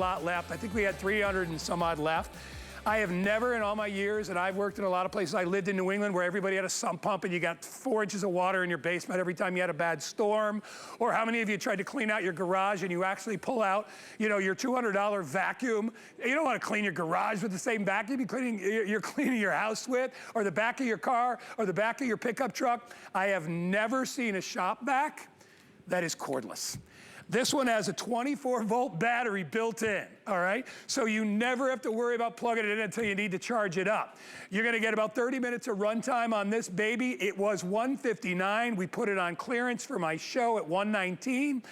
lot left. I think we had 300 and some odd left. I have never in all my years, and I've worked in a lot of places. I lived in New England where everybody had a sump pump and you got 4 inches of water in your basement every time you had a bad storm. Or how many of you tried to clean out your garage and you actually pull out, you know, your $200 vacuum? You don't want to clean your garage with the same vacuum you're cleaning your house with, or the back of your car, or the back of your pickup truck. I have never seen a shop vac that is cordless. This one has a 24-volt battery built in, all right? So you never have to worry about plugging it in until you need to charge it up. You're gonna get about 30 minutes of runtime on this baby. It was $159. We put it on clearance for my show at $119.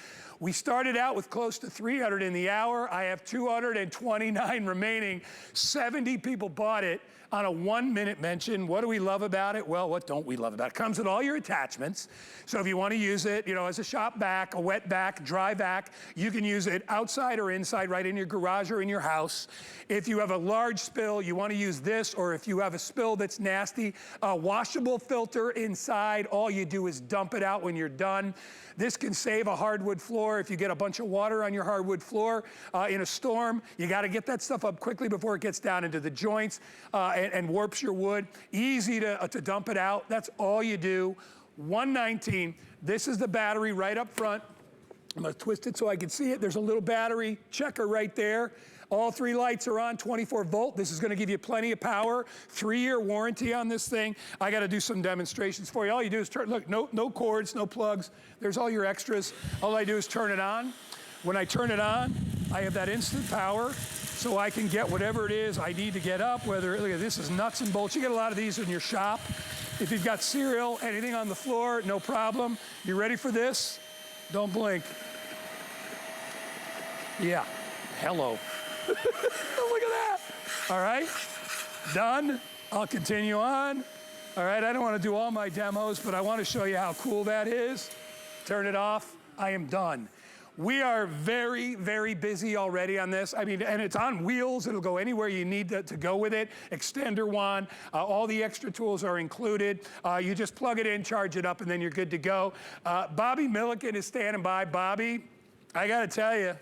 We started out with close to 300 in the hour. I have 229 remaining. 70 people bought it on a 1-minute mention. What do we love about it? Well, what don't we love about it? It comes with all your attachments. So if you want to use it, you know, as a shop vac, a wet vac, dry vac, you can use it outside or inside, right in your garage or in your house. If you have a large spill, you want to use this, or if you have a spill that's nasty, a washable filter inside, all you do is dump it out when you're done. This can save a hardwood floor. If you get a bunch of water on your hardwood floor in a storm, you got to get that stuff up quickly before it gets down into the joints and warps your wood. Easy to dump it out. That's all you do. $119. This is the battery right up front. I'm gonna twist it so I can see it. There's a little battery checker right there. All 3 lights are on, 24 volt. This is gonna give you plenty of power. 3-year warranty on this thing. I gotta do some demonstrations for you. All you do is turn, look, no cords, no plugs. There's all your extras. All I do is turn it on. When I turn it on, I have that instant power, so I can get whatever it is I need to get up, whether, look at this is nuts and bolts. You get a lot of these in your shop. If you've got cereal, anything on the floor, no problem. You ready for this? Don't blink. Yeah, hello. Look at that. All right, done. I'll continue on. All right, I don't want to do all my demos, but I want to show you how cool that is. Turn it off, I am done. We are very, very busy already on this. I mean, and it's on wheels. It'll go anywhere you need to go with it. Extender wand, all the extra tools are included. You just plug it in, charge it up, and then you're good to go. Bobby Milliken is standing by. Bobby, I gotta tell you,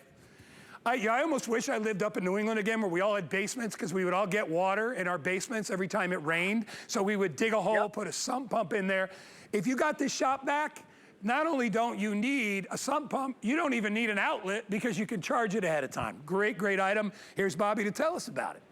I almost wish I lived up in New England again, where we all had basements, because we would all get water in our basements every time it rained. So we would dig a hole, put a sump pump in there. If you got this shop vac, not only don't you need a sump pump, you don't even need an outlet, because you can charge it ahead of time. Great, great item. Here's Bobby to tell us about it.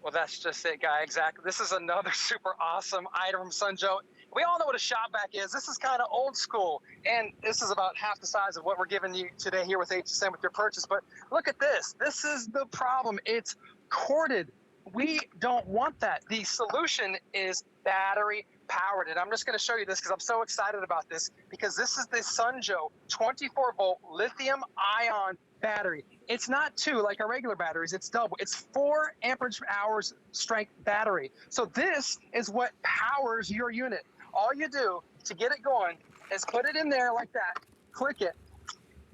Well, that's just it, Guy, exactly. This is another super awesome item from Sunjoe. We all know what a shop vac is. This is kind of old school, and this is about half the size of what we're giving you today here with HSN with your purchase. But look at this. This is the problem. It's corded. We don't want that. The solution is battery powered. And I'm just going to show you this because I'm so excited about this, because this is the Sunjoe 24-volt lithium ion battery. It's not 2 like our regular batteries, it's double. It's 4 amperage hours strength battery. So this is what powers your unit. All you do to get it going is put it in there like that, click it,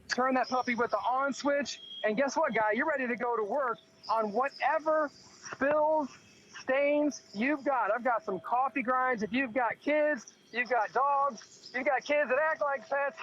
turn that puppy with the on switch, and guess what, Guy? You're ready to go to work on whatever spills, stains you've got. I've got some coffee grinds. If you've got kids, you've got dogs, you've got kids that act like pets.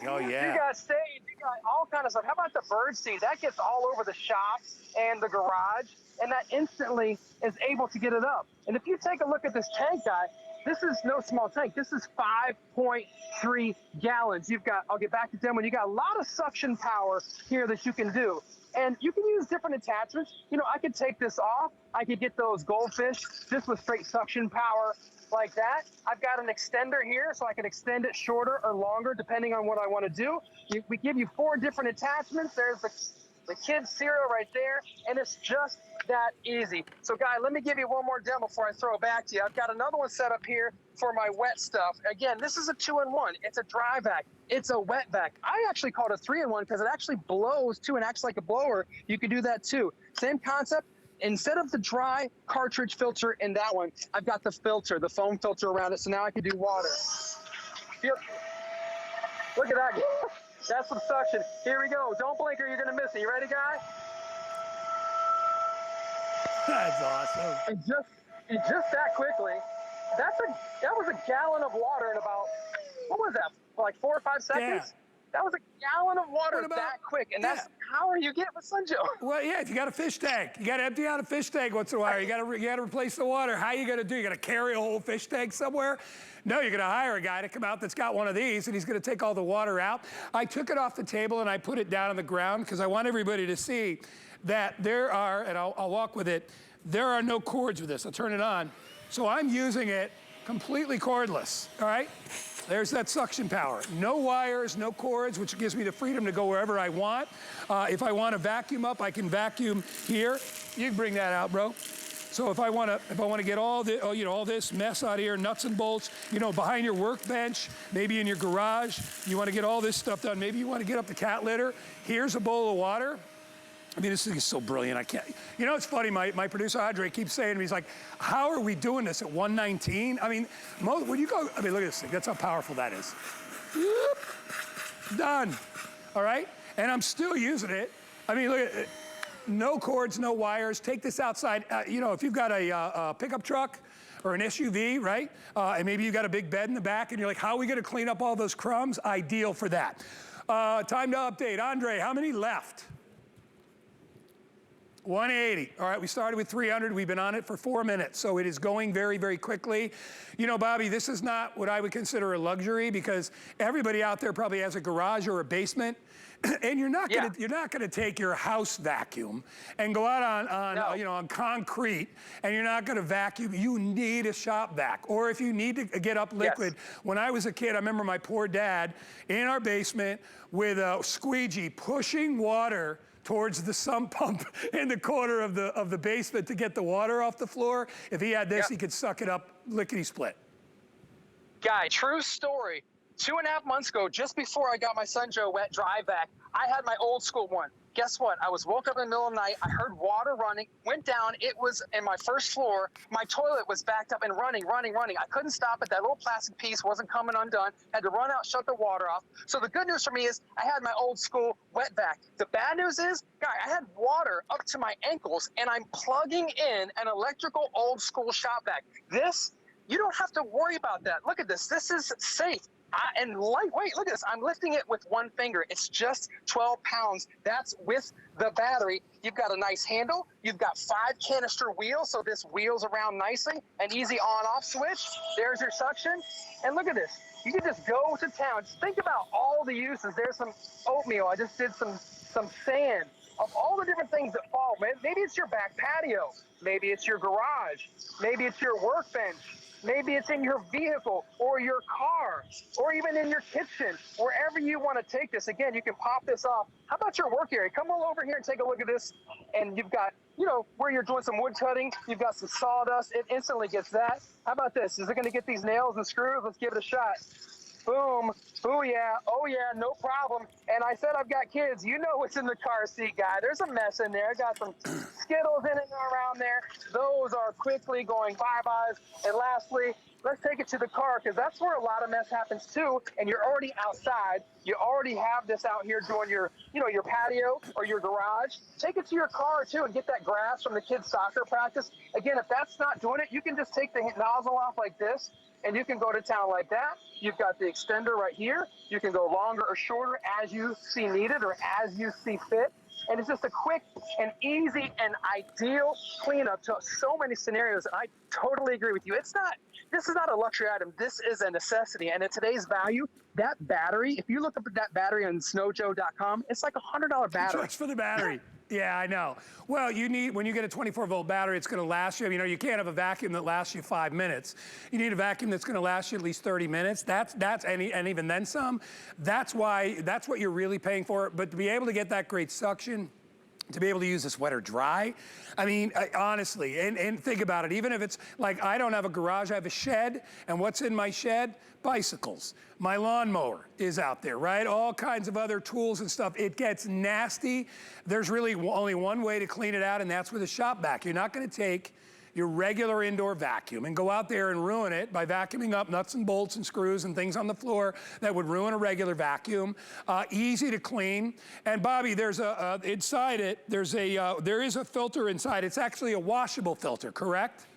Oh, yeah. You got stains, you got all kind of stuff. How about the bird seed? That gets all over the shop and the garage, and that instantly is able to get it up. And if you take a look at this tank, Guy, this is no small tank. This is 5.3 gallons. You've got, I'll get back to demo, you got a lot of suction power here that you can do. And you can use different attachments. You know, I could take this off. I could get those goldfish just with straight suction power like that. I've got an extender here, so I can extend it shorter or longer depending on what I want to do. We give you 4 different attachments. There's the kids' cereal right there, and it's just that easy. So, Guy, let me give you one more demo before I throw it back to you. I've got another one set up here for my wet stuff. Again, this is a 2-in-1. It's a dry vac. It's a wet vac. I actually called it a 3-in-1 because it actually blows too and acts like a blower. You can do that too. Same concept. Instead of the dry cartridge filter in that one, I've got the filter, the foam filter around it, so now I can do water. Look at that. That's some suction. Here we go. Don't blink or you're going to miss it. You ready, Guy? That's awesome. And just that quickly, that was a gallon of water in about, what was that, like 4 or 5 seconds? Yeah. That was a gallon of water that quick, and that's the power you get with Sun Joe. Well, yeah, if you got a fish tank, you got to empty out a fish tank once in a while. You got to replace the water. How you going to do? You got to carry a whole fish tank somewhere? No, you're going to hire a guy to come out that's got one of these, and he's going to take all the water out. I took it off the table and I put it down on the ground because I want everybody to see that there are, and I'll walk with it, there are no cords with this. I'll turn it on. So I'm using it completely cordless, all right? There's that suction power. No wires, no cords, which gives me the freedom to go wherever I want. If I want to vacuum up, I can vacuum here. You can bring that out, bro. So if I want to get all the, all this mess out of here, nuts and bolts, behind your workbench, maybe in your garage, you want to get all this stuff done. Maybe you want to get up the cat litter. Here's a bowl of water. I mean, this thing is so brilliant. I can't. It's funny. My producer Andre keeps saying to me, he's like, "How are we doing this at 119?" I mean, when you go, look at this thing. That's how powerful that is. Done. All right, and I'm still using it. I mean, look at it. No cords, no wires. Take this outside. If you've got a pickup truck or an SUV, right? And maybe you've got a big bed in the back, and you're like, "How are we going to clean up all those crumbs?" Ideal for that. Time to update. Andre, how many left? 180. All right, we started with 300. We've been on it for 4 minutes, so it is going very, very quickly. Bobby, this is not what I would consider a luxury because everybody out there probably has a garage or a basement, and you're not gonna take your house vacuum and go out on concrete, and you're not gonna vacuum. You need a shop vac, or if you need to get up liquid. Yes. When I was a kid, I remember my poor dad in our basement with a squeegee pushing water towards the sump pump in the corner of the basement to get the water off the floor. If he had this, he could suck it up lickety-split. Guy, true story. 2.5 months ago, just before I got my Sun Joe wet dry vac, I had my old school one. Guess what? I woke up in the middle of the night. I heard water running, went down. It was in my first floor. My toilet was backed up and running. I couldn't stop it. That little plastic piece wasn't coming undone. Had to run out, shut the water off. So the good news for me is I had my old school wet vac. The bad news is, guy, I had water up to my ankles, and I'm plugging in an electrical old school shop vac. This, you don't have to worry about that. Look at this. This is safe. And lightweight. Look at this. I'm lifting it with one finger. It's just 12 pounds. That's with the battery. You've got a nice handle. You've got 5 canister wheels, so this wheels around nicely. An easy on-off switch. There's your suction. And look at this. You can just go to town. Just think about all the uses. There's some oatmeal. I just did some sand. Of all the different things that fall, maybe it's your back patio. Maybe it's your garage. Maybe it's your workbench. Maybe it's in your vehicle or your car or even in your kitchen, wherever you want to take this. Again, you can pop this off. How about your work area? Come all over here and take a look at this. And you've got, where you're doing some wood cutting, you've got some sawdust. It instantly gets that. How about this? Is it going to get these nails and screws? Let's give it a shot. Boom. Oh yeah, no problem. And I said I've got kids. You know what's in the car seat, guy. There's a mess in there. I got some Skittles in and around there. Those are quickly going bye-byes. And lastly, let's take it to the car because that's where a lot of mess happens too. And you're already outside. You already have this out here doing your patio or your garage. Take it to your car too and get that grass from the kids' soccer practice. Again, if that's not doing it, you can just take the nozzle off like this. And you can go to town like that. You've got the extender right here. You can go longer or shorter as you see needed or as you see fit. And it's just a quick and easy and ideal cleanup to so many scenarios. I totally agree with you. This is not a luxury item. This is a necessity. And at today's value, that battery, if you look up at that battery on snowjoe.com, it's like a $100 battery. Just for the battery. Yeah, I know. Well, when you get a 24-volt battery, it's going to last you. You can't have a vacuum that lasts you 5 minutes. You need a vacuum that's going to last you at least 30 minutes. And even then some. That's what you're really paying for. But to be able to get that great suction, to be able to use this wet or dry, honestly, and think about it, even if it's like I don't have a garage, I have a shed, and what's in my shed? Bicycles. My lawnmower is out there, right? All kinds of other tools and stuff. It gets nasty. There's really only one way to clean it out, and that's with a shop vac. You're not going to take your regular indoor vacuum and go out there and ruin it by vacuuming up nuts and bolts and screws and things on the floor that would ruin a regular vacuum. Easy to clean. And Bobby, there's inside it, there is a filter inside. It's actually a washable filter, correct?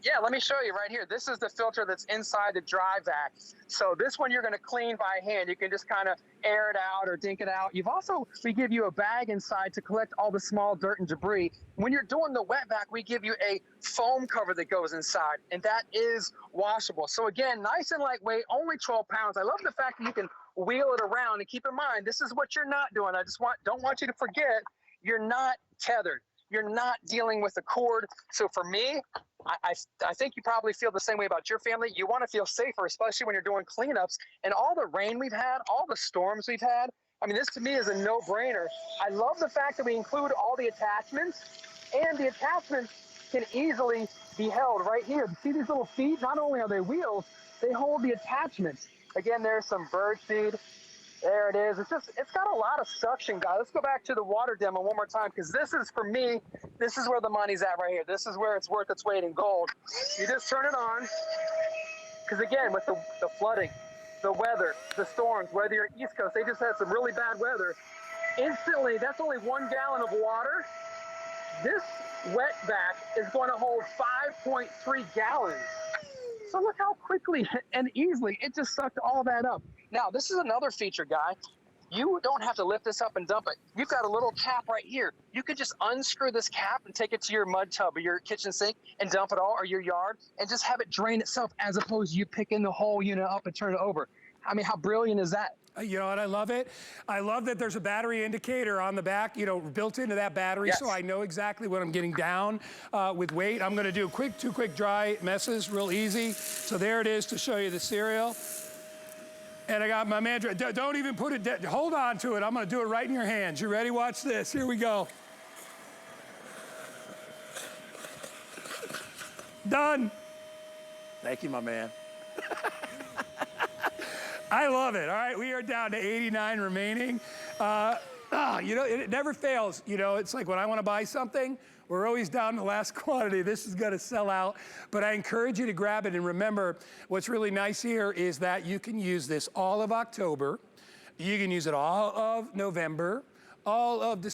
Yeah, let me show you right here. This is the filter that's inside the dry vac. So this one you're going to clean by hand. You can just kind of air it out or dink it out. We give you a bag inside to collect all the small dirt and debris. When you're doing the wet vac, we give you a foam cover that goes inside, and that is washable. So again, nice and lightweight, only 12 pounds. I love the fact that you can wheel it around, and keep in mind, this is what you're not doing. Don't want you to forget, you're not tethered. You're not dealing with a cord. So for me, I think you probably feel the same way about your family. You want to feel safer, especially when you're doing cleanups. And all the rain we've had, all the storms we've had, I mean, this to me is a no-brainer. I love the fact that we include all the attachments, and the attachments can easily be held right here. See these little feet? Not only are they wheels, they hold the attachments. Again, there's some bird feed. There it is. It's got a lot of suction, guys. Let's go back to the water demo one more time, because this is, for me, this is where the money's at right here. This is where it's worth its weight in gold. You just turn it on, because again, with the flooding, the weather, the storms, whether you're East Coast, they just had some really bad weather. Instantly, that's only 1 gallon of water. This wet vac is going to hold 5.3 gallons. So look how quickly and easily it just sucked all that up. Now, this is another feature, guy. You don't have to lift this up and dump it. You've got a little cap right here. You could just unscrew this cap and take it to your mud tub or your kitchen sink and dump it all, or your yard, and just have it drain itself, as opposed to you picking the whole unit up and turn it over. I mean, how brilliant is that? You know what, I love it. I love that there's a battery indicator on the back, you know, built into that battery, Yes. so I know exactly what I'm getting down with weight. I'm gonna do two quick dry messes, real easy. So there it is to show you the cereal. And I got my man, don't even put it, hold on to it. I'm gonna do it right in your hands. You ready? Watch this, here we go. Done. Thank you, my man. I love it. All right, we are down to 89 remaining. You know, it never fails. You know, it's like when I want to buy something, we're always down to the last quantity. This is going to sell out, but I encourage you to grab it. And remember, what's really nice here is that you can use this all of October. You can use it all of November, all of December.